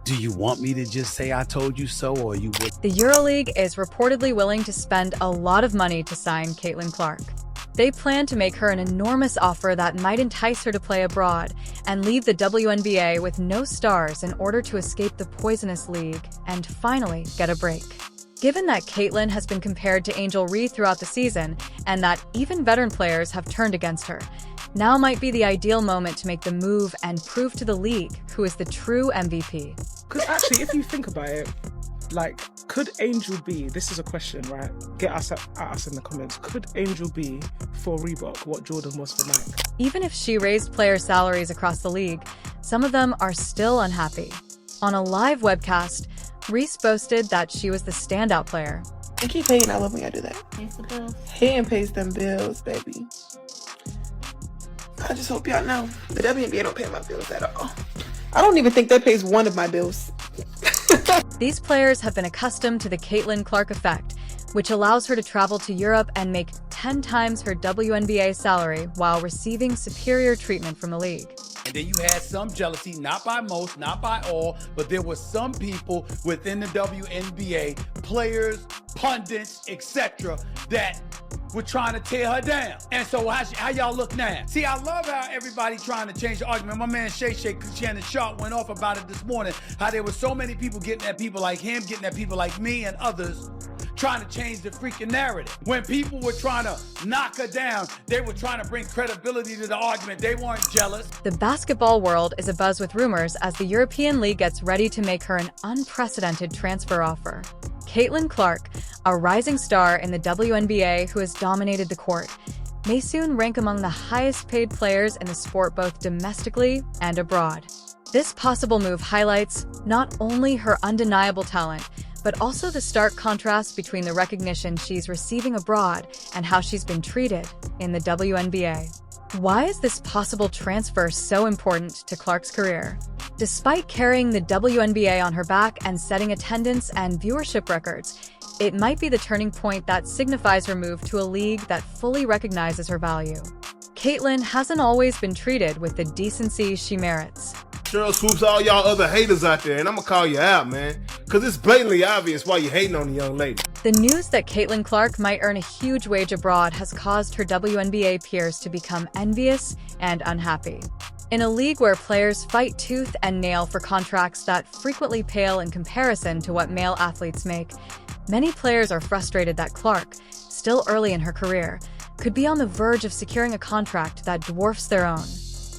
Do you want me to just say I told you so, or you would? The EuroLeague is reportedly willing to spend a lot of money to sign Caitlin Clark. They plan to make her an enormous offer that might entice her to play abroad and leave the WNBA with no stars in order to escape the poisonous league and finally get a break. Given that Caitlin has been compared to Angel Reese throughout the season and that even veteran players have turned against her, now might be the ideal moment to make the move and prove to the league who is the true MVP. Because actually, if you think about it, like, could Angel be, this is a question, right? Get us at us in the comments. Could Angel be for Reebok what Jordan was for Nike? Even if she raised player salaries across the league, some of them are still unhappy. On a live webcast, Reese boasted that she was the standout player. I keep hating. I love when I do that. Pays the bills. Hating pays them bills, baby. I just hope y'all know the WNBA don't pay my bills at all. I don't even think that pays one of my bills. These players have been accustomed to the Caitlin Clark effect, which allows her to travel to Europe and make 10 times her WNBA salary while receiving superior treatment from the league. And then you had some jealousy, not by most, not by all, but there were some people within the WNBA, players, pundits, etc., that were trying to tear her down. And so how y'all look now? See, I love how everybody trying to change the argument. My man Shay Shannon Sharp went off about it this morning, how there were so many people getting at people like him, getting at people like me and others, trying to change the freaking narrative. When people were trying to knock her down, they were trying to bring credibility to the argument. They weren't jealous. The basketball world is abuzz with rumors as the European League gets ready to make her an unprecedented transfer offer. Caitlin Clark, a rising star in the WNBA who has dominated the court, may soon rank among the highest-paid players in the sport both domestically and abroad. This possible move highlights not only her undeniable talent, but also the stark contrast between the recognition she's receiving abroad and how she's been treated in the WNBA. Why is this possible transfer so important to Clark's career? Despite carrying the WNBA on her back and setting attendance and viewership records, it might be the turning point that signifies her move to a league that fully recognizes her value. Caitlin hasn't always been treated with the decency she merits. Cheryl Swoops, all y'all other haters out there, and I'm gonna call you out, man, because it's blatantly obvious why you're hating on the young lady. The news that Caitlin Clark might earn a huge wage abroad has caused her WNBA peers to become envious and unhappy. In a league where players fight tooth and nail for contracts that frequently pale in comparison to what male athletes make, many players are frustrated that Clark, still early in her career, could be on the verge of securing a contract that dwarfs their own.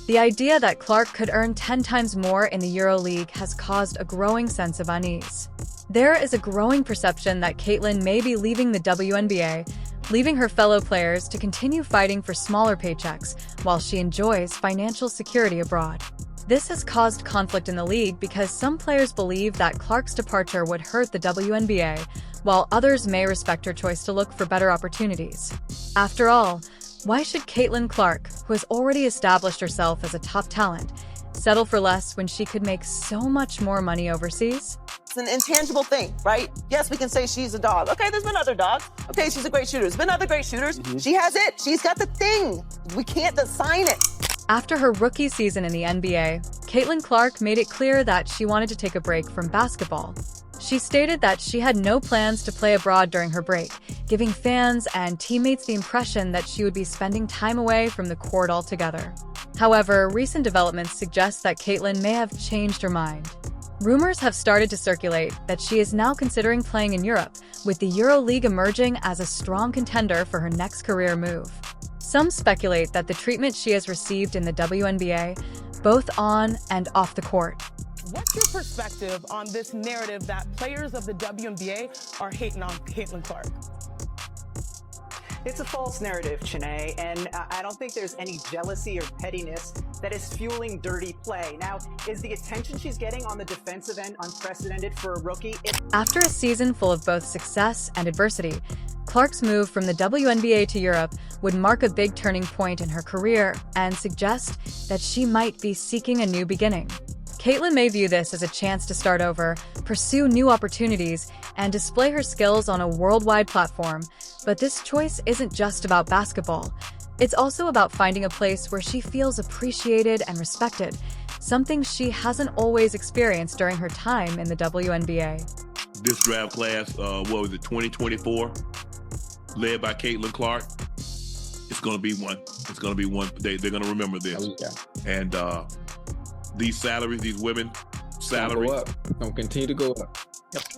The idea that Clark could earn 10 times more in the EuroLeague has caused a growing sense of unease. There is a growing perception that Caitlin may be leaving the WNBA, leaving her fellow players to continue fighting for smaller paychecks while she enjoys financial security abroad. This has caused conflict in the league because some players believe that Clark's departure would hurt the WNBA, while others may respect her choice to look for better opportunities. After all, why should Caitlin Clark, who has already established herself as a top talent, settle for less when she could make so much more money overseas? It's an intangible thing, right? Yes, we can say she's a dog. Okay, there's been other dogs. Okay, she's a great shooter. There's been other great shooters. She has it. She's got the thing. We can't assign it. After her rookie season in the NBA, Caitlin Clark made it clear that she wanted to take a break from basketball. She stated that she had no plans to play abroad during her break, giving fans and teammates the impression that she would be spending time away from the court altogether. However, recent developments suggest that Caitlin may have changed her mind. Rumors have started to circulate that she is now considering playing in Europe, with the EuroLeague emerging as a strong contender for her next career move. Some speculate that the treatment she has received in the WNBA, both on and off the court. What's your perspective on this narrative that players of the WNBA are hating on Caitlin Clark? It's a false narrative, Chanae, and I don't think there's any jealousy or pettiness that is fueling dirty play. Now, is the attention she's getting on the defensive end unprecedented for a rookie? After a season full of both success and adversity, Clark's move from the WNBA to Europe would mark a big turning point in her career and suggest that she might be seeking a new beginning. Caitlin may view this as a chance to start over, pursue new opportunities, and display her skills on a worldwide platform, but this choice isn't just about basketball. It's also about finding a place where she feels appreciated and respected, something she hasn't always experienced during her time in the WNBA. This draft class, 2024, led by Caitlin Clark. It's going to be one. It's going to be one. They're going to remember this. Oh, yeah. And these salaries, these women salaries, don't continue to go up.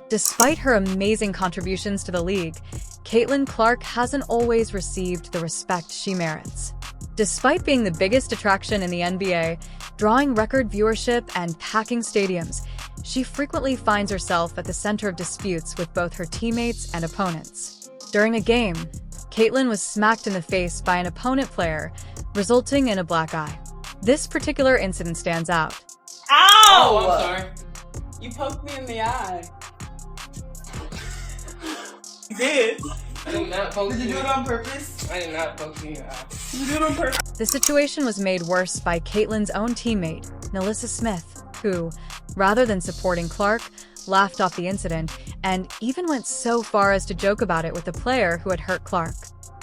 Despite her amazing contributions to the league, Caitlin Clark hasn't always received the respect she merits. Despite being the biggest attraction in the NBA, drawing record viewership and packing stadiums, she frequently finds herself at the center of disputes with both her teammates and opponents. During a game, Caitlin was smacked in the face by an opponent player, resulting in a black eye. This particular incident stands out. Ow! Oh, I'm sorry. You poked me in the eye. You did. I did not poke you. Did you do it on purpose? I did not poke you in the eye. Did you do it on purpose? The situation was made worse by Caitlin's own teammate, Melissa Smith, who, rather than supporting Clark, laughed off the incident and even went so far as to joke about it with the player who had hurt Clark.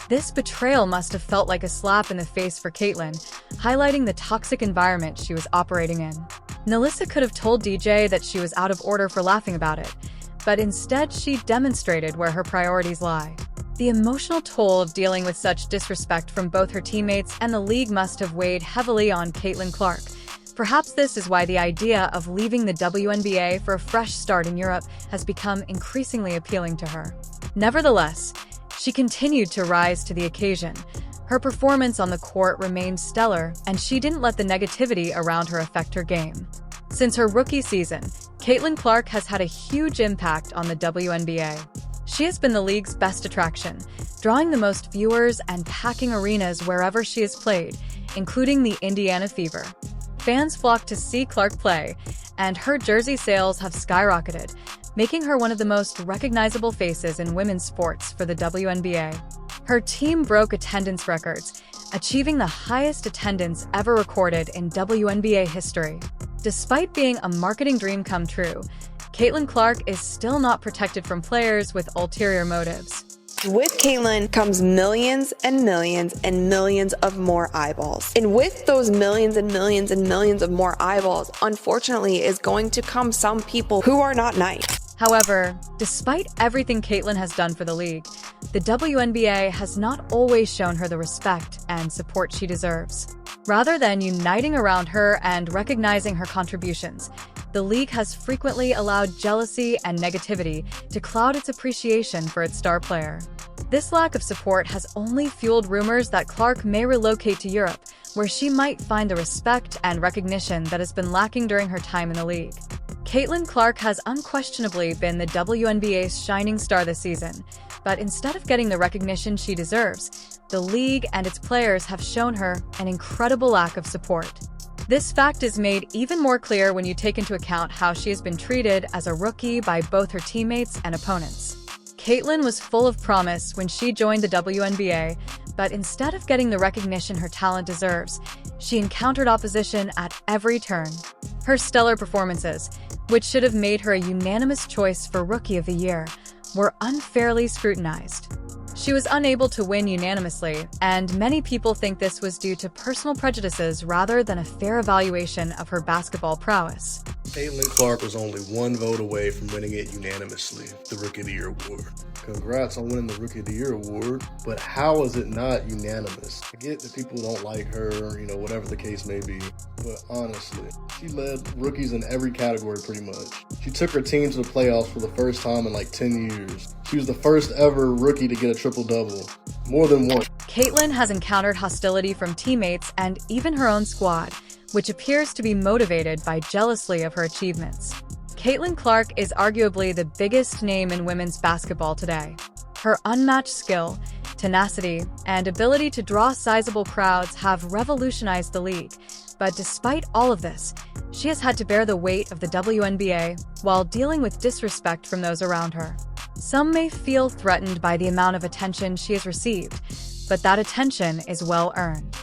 This betrayal must have felt like a slap in the face for Caitlin, highlighting the toxic environment she was operating in. Melissa could have told DJ that she was out of order for laughing about it, but instead she demonstrated where her priorities lie. The emotional toll of dealing with such disrespect from both her teammates and the league must have weighed heavily on Caitlin Clark. Perhaps this is why the idea of leaving the WNBA for a fresh start in Europe has become increasingly appealing to her. Nevertheless, she continued to rise to the occasion. Her performance on the court remained stellar, and she didn't let the negativity around her affect her game. Since her rookie season, Caitlin Clark has had a huge impact on the WNBA. She has been the league's best attraction, drawing the most viewers and packing arenas wherever she has played, including the Indiana Fever. Fans flock to see Clark play, and her jersey sales have skyrocketed, making her one of the most recognizable faces in women's sports for the WNBA. Her team broke attendance records, achieving the highest attendance ever recorded in WNBA history. Despite being a marketing dream come true, Caitlin Clark is still not protected from players with ulterior motives. With Caitlin comes millions and millions and millions of more eyeballs. And with those millions and millions and millions of more eyeballs, unfortunately, is going to come some people who are not nice. However, despite everything Caitlin has done for the league, the WNBA has not always shown her the respect and support she deserves. Rather than uniting around her and recognizing her contributions, the league has frequently allowed jealousy and negativity to cloud its appreciation for its star player. This lack of support has only fueled rumors that Clark may relocate to Europe, where she might find the respect and recognition that has been lacking during her time in the league. Caitlin Clark has unquestionably been the WNBA's shining star this season, but instead of getting the recognition she deserves, the league and its players have shown her an incredible lack of support. This fact is made even more clear when you take into account how she has been treated as a rookie by both her teammates and opponents. Caitlin was full of promise when she joined the WNBA, but instead of getting the recognition her talent deserves, she encountered opposition at every turn. Her stellar performances, which should have made her a unanimous choice for Rookie of the Year, were unfairly scrutinized. She was unable to win unanimously, and many people think this was due to personal prejudices rather than a fair evaluation of her basketball prowess. Caitlin Clark was only one vote away from winning it unanimously, the Rookie of the Year award. Congrats on winning the Rookie of the Year award, but how is it not unanimous? I get that people don't like her, whatever the case may be, but honestly, she led rookies in every category pretty much. She took her team to the playoffs for the first time in like 10 years. She was the first ever rookie to get a triple-double, more than once. Caitlin has encountered hostility from teammates and even her own squad, which appears to be motivated by jealousy of her achievements. Caitlin Clark is arguably the biggest name in women's basketball today. Her unmatched skill, tenacity, and ability to draw sizable crowds have revolutionized the league. But despite all of this, she has had to bear the weight of the WNBA while dealing with disrespect from those around her. Some may feel threatened by the amount of attention she has received, but that attention is well earned.